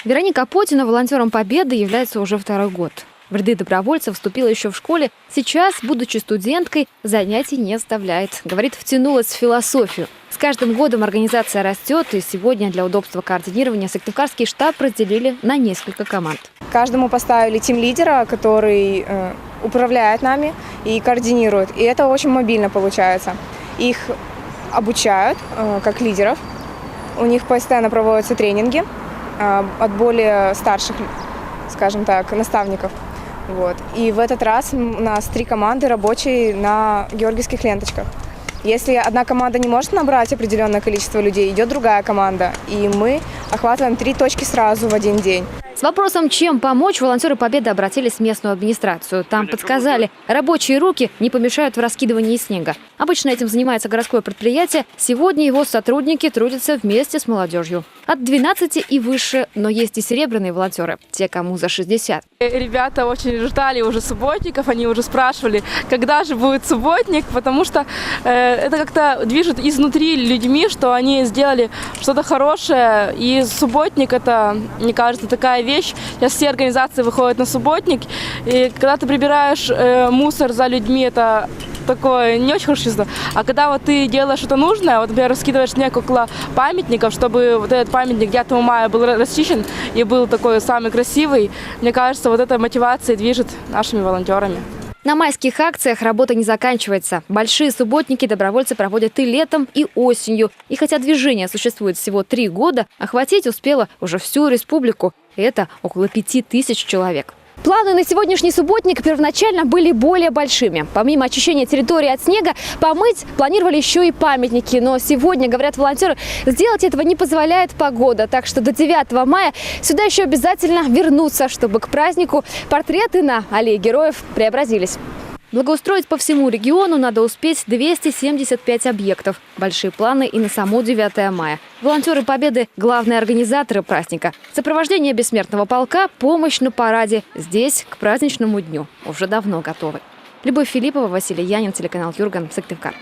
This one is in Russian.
Вероника Апотина волонтером Победы является уже второй год. В ряды добровольцев вступила еще в школе. Сейчас, будучи студенткой, занятий не оставляет. Говорит, втянулась в философию. С каждым годом организация растет, и сегодня для удобства координирования Сыктывкарский штаб разделили на несколько команд. Каждому поставили тим-лидера, который управляет нами и координирует. И это очень мобильно получается. Их обучают как лидеров. У них постоянно проводятся тренинги от более старших, скажем так, наставников. Вот. И в этот раз у нас 3 команды рабочие на георгиевских ленточках. Если одна команда не может набрать определенное количество людей, идет другая команда. И мы охватываем 3 точки сразу в один день. С вопросом, чем помочь, волонтеры Победы обратились в местную администрацию. Там подсказали, рабочие руки не помешают в раскидывании снега. Обычно этим занимается городское предприятие. Сегодня его сотрудники трудятся вместе с молодежью. От 12 и выше, но есть и серебряные волонтеры, те, кому за 60. Ребята очень ждали уже субботников, они уже спрашивали, когда же будет субботник, потому что это как-то движет изнутри людьми, что они сделали что-то хорошее. И субботник – это, мне кажется, такая вещь. Сейчас все организации выходят на субботник, и когда ты прибираешь мусор за людьми, это такое не очень хорошее чувство. А когда вот ты делаешь что-то нужное, вот, например, раскидываешь снег около памятников, чтобы вот этот памятник 9 мая был расчищен и был такой самый красивый, мне кажется, вот эта мотивация движет нашими волонтерами. На майских акциях работа не заканчивается. Большие субботники добровольцы проводят и летом, и осенью. И хотя движение существует всего 3 года, охватить успело уже всю республику. Это около 5000 человек. Планы на сегодняшний субботник первоначально были более большими. Помимо очищения территории от снега, помыть планировали еще и памятники. Но сегодня, говорят волонтеры, сделать этого не позволяет погода. Так что до 9 мая сюда еще обязательно вернуться, чтобы к празднику портреты на аллее героев преобразились. Благоустроить по всему региону надо успеть 275 объектов. Большие планы и на само 9 мая. Волонтеры Победы – главные организаторы праздника. Сопровождение бессмертного полка, помощь на параде. Здесь к праздничному дню уже давно готовы. Любовь Филиппова, Василий Янин, телеканал Юрган, Сыктывкар.